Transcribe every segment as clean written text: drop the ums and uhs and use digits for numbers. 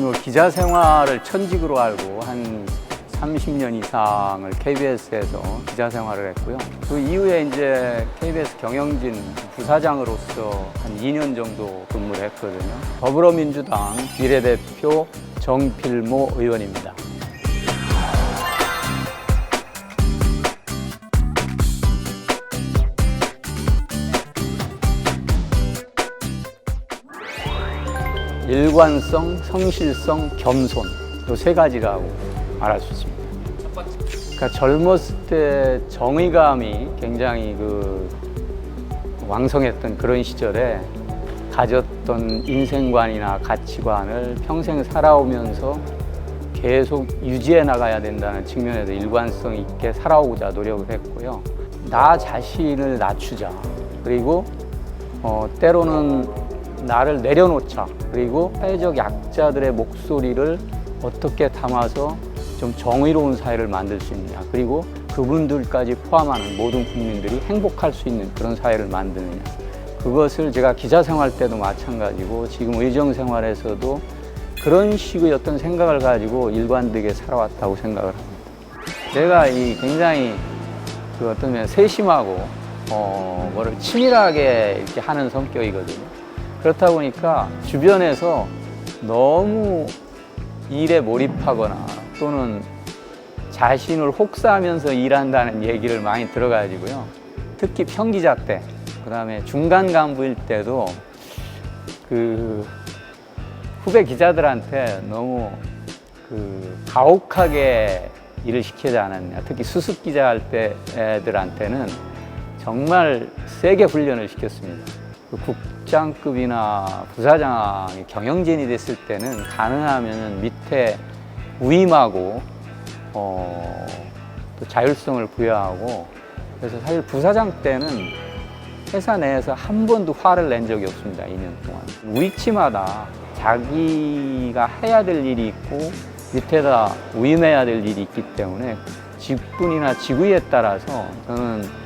저는 기자 생활을 천직으로 알고 한 30년 이상을 KBS에서 기자 생활을 했고요. 그 이후에 이제 KBS 경영진 부사장으로서 한 2년 정도 근무를 했거든요. 더불어민주당 비례대표 정필모 의원입니다. 일관성, 성실성, 겸손 이 세 가지라고 말할 수 있습니다. 그러니까 젊었을 때 정의감이 굉장히 왕성했던 그런 시절에 가졌던 인생관이나 가치관을 평생 살아오면서 계속 유지해 나가야 된다는 측면에서 일관성 있게 살아오고자 노력을 했고요. 나 자신을 낮추자. 그리고 때로는 나를 내려놓자. 그리고 사회적 약자들의 목소리를 어떻게 담아서 좀 정의로운 사회를 만들 수 있느냐. 그리고 그분들까지 포함하는 모든 국민들이 행복할 수 있는 그런 사회를 만드느냐. 그것을 제가 기자 생활 때도 마찬가지고 지금 의정 생활에서도 그런 식의 어떤 생각을 가지고 일관되게 살아왔다고 생각을 합니다. 제가 굉장히 어떤 면에 세심하고 뭐를 치밀하게 이렇게 하는 성격이거든요. 그렇다 보니까 주변에서 너무 일에 몰입하거나 또는 자신을 혹사하면서 일한다는 얘기를 많이 들어가지고요. 특히 평기자 때, 그 다음에 중간 간부일 때도 후배 기자들한테 너무 가혹하게 일을 시키지 않았냐. 특히 수습 기자 할 때 애들한테는 정말 세게 훈련을 시켰습니다. 국장급이나 부사장이 경영진이 됐을 때는 가능하면 밑에 위임하고 또 자율성을 부여하고, 그래서 사실 부사장 때는 회사 내에서 한 번도 화를 낸 적이 없습니다. 2년 동안. 위치마다 자기가 해야 될 일이 있고 밑에다 위임해야 될 일이 있기 때문에 직분이나 직위에 따라서 저는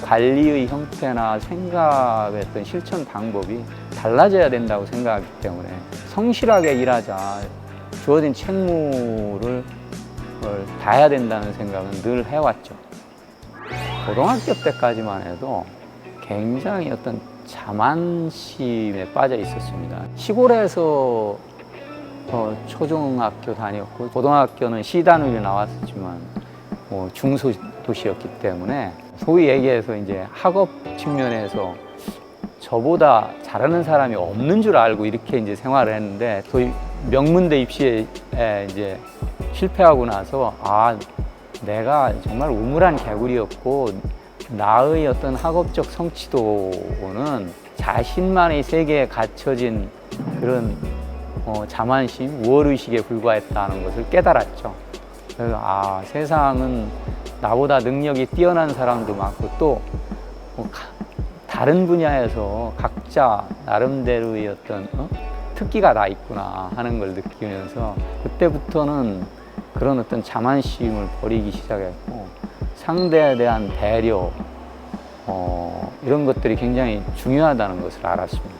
관리의 형태나 생각의 어떤 실천 방법이 달라져야 된다고 생각하기 때문에 성실하게 일하자, 주어진 책무를 다해야 된다는 생각은 늘 해왔죠. 고등학교 때까지만 해도 굉장히 어떤 자만심에 빠져 있었습니다. 시골에서 초중학교 다녔고, 고등학교는 시단위로 나왔었지만 중소도시였기 때문에 소위 얘기해서 이제 학업 측면에서 저보다 잘하는 사람이 없는 줄 알고 이렇게 이제 생활을 했는데, 소위 명문대 입시에 이제 실패하고 나서 내가 정말 우물한 개구리였고, 나의 어떤 학업적 성취도는 자신만의 세계에 갇혀진 그런 자만심, 우월의식에 불과했다는 것을 깨달았죠. 그래서 세상은 나보다 능력이 뛰어난 사람도 많고 또 다른 분야에서 각자 나름대로의 어떤 특기가 다 있구나 하는 걸 느끼면서 그때부터는 그런 어떤 자만심을 버리기 시작했고, 상대에 대한 배려 이런 것들이 굉장히 중요하다는 것을 알았습니다.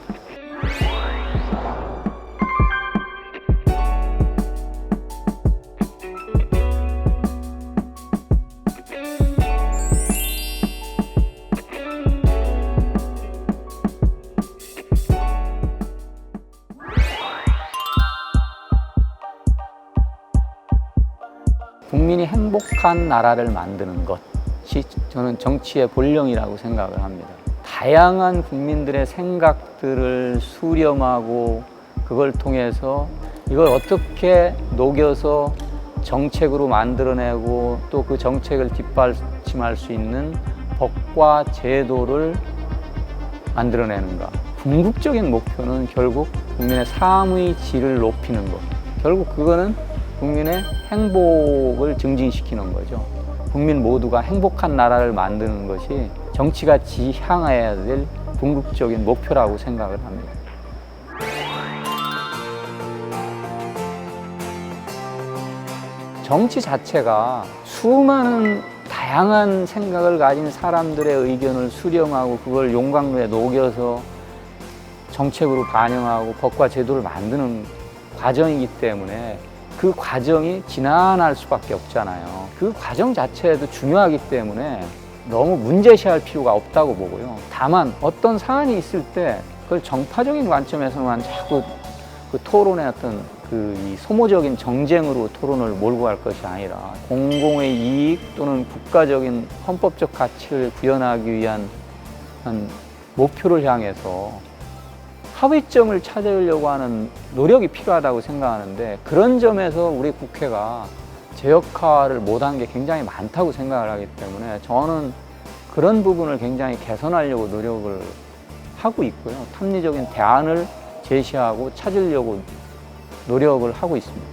국민이 행복한 나라를 만드는 것이 저는 정치의 본령이라고 생각을 합니다. 다양한 국민들의 생각들을 수렴하고 그걸 통해서 이걸 어떻게 녹여서 정책으로 만들어내고 또 그 정책을 뒷받침할 수 있는 법과 제도를 만들어내는가. 궁극적인 목표는 결국 국민의 삶의 질을 높이는 것. 결국 그거는 국민의 행복을 증진시키는 거죠. 국민 모두가 행복한 나라를 만드는 것이 정치가 지향해야 될 궁극적인 목표라고 생각을 합니다. 정치 자체가 수많은 다양한 생각을 가진 사람들의 의견을 수렴하고 그걸 용광로에 녹여서 정책으로 반영하고 법과 제도를 만드는 과정이기 때문에 그 과정이 지난할 수밖에 없잖아요. 그 과정 자체도 중요하기 때문에 너무 문제시할 필요가 없다고 보고요. 다만 어떤 사안이 있을 때 그걸 정파적인 관점에서만 자꾸 그 토론의 어떤 이 소모적인 정쟁으로 토론을 몰고 갈 것이 아니라 공공의 이익 또는 국가적인 헌법적 가치를 구현하기 위한 한 목표를 향해서 합의점을 찾으려고 하는 노력이 필요하다고 생각하는데, 그런 점에서 우리 국회가 제 역할을 못한 게 굉장히 많다고 생각을 하기 때문에 저는 그런 부분을 굉장히 개선하려고 노력을 하고 있고요. 합리적인 대안을 제시하고 찾으려고 노력을 하고 있습니다.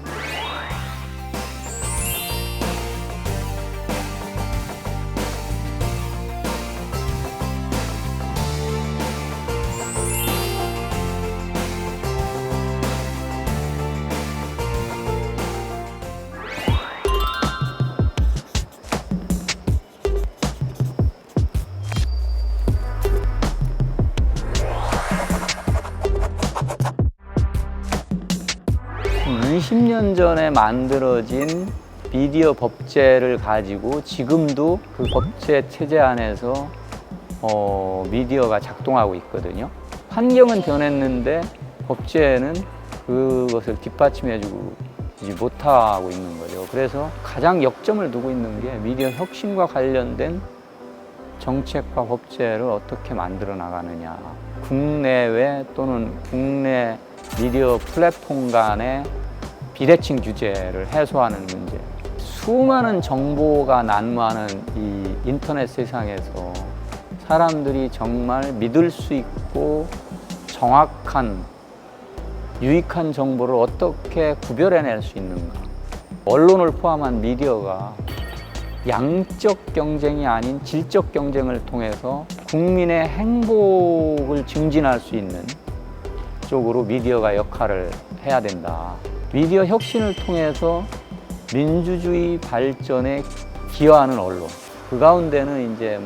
한 20년 전에 만들어진 미디어 법제를 가지고 지금도 그 법제 체제 안에서 미디어가 작동하고 있거든요. 환경은 변했는데 법제는 그것을 뒷받침해주고 못하고 있는 거죠. 그래서 가장 역점을 두고 있는 게 미디어 혁신과 관련된 정책과 법제를 어떻게 만들어 나가느냐, 국내외 또는 국내 미디어 플랫폼 간의 비대칭 규제를 해소하는 문제. 수많은 정보가 난무하는 이 인터넷 세상에서 사람들이 정말 믿을 수 있고 정확한 유익한 정보를 어떻게 구별해낼 수 있는가. 언론을 포함한 미디어가 양적 경쟁이 아닌 질적 경쟁을 통해서 국민의 행복을 증진할 수 있는 쪽으로 미디어가 역할을 해야 된다. 미디어 혁신을 통해서 민주주의 발전에 기여하는 언론, 그 가운데는 이제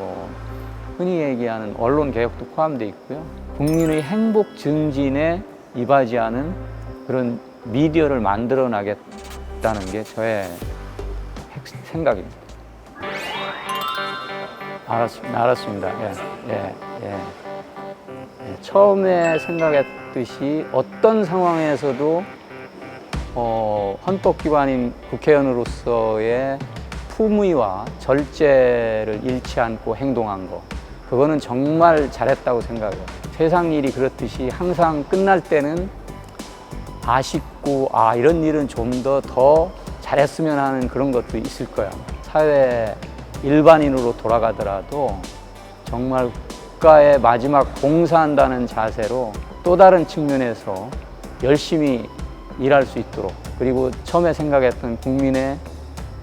흔히 얘기하는 언론 개혁도 포함되어 있고요. 국민의 행복 증진에 이바지하는 그런 미디어를 만들어 나겠다는 게 저의 생각입니다. 알았습니다. 예. 처음에 생각했듯이 어떤 상황에서도 헌법기관인 국회의원으로서의 품위와 절제를 잃지 않고 행동한 거, 그거는 정말 잘했다고 생각해요. 세상 일이 그렇듯이 항상 끝날 때는 아쉽고 이런 일은 좀 더 잘했으면 하는 그런 것도 있을 거야. 사회 일반인으로 돌아가더라도 정말 국가에 마지막 봉사한다는 자세로 또 다른 측면에서 열심히 일할 수 있도록, 그리고 처음에 생각했던 국민의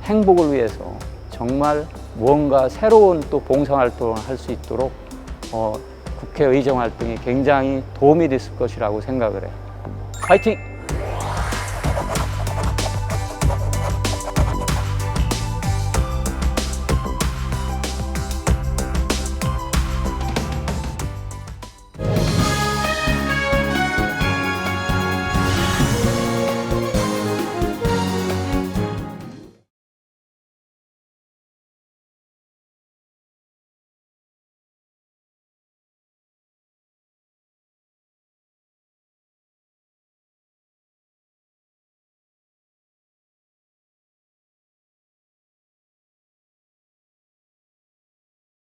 행복을 위해서 정말 무언가 새로운 또 봉사활동을 할 수 있도록 국회의정 활동이 굉장히 도움이 됐을 것이라고 생각을 해요. 화이팅!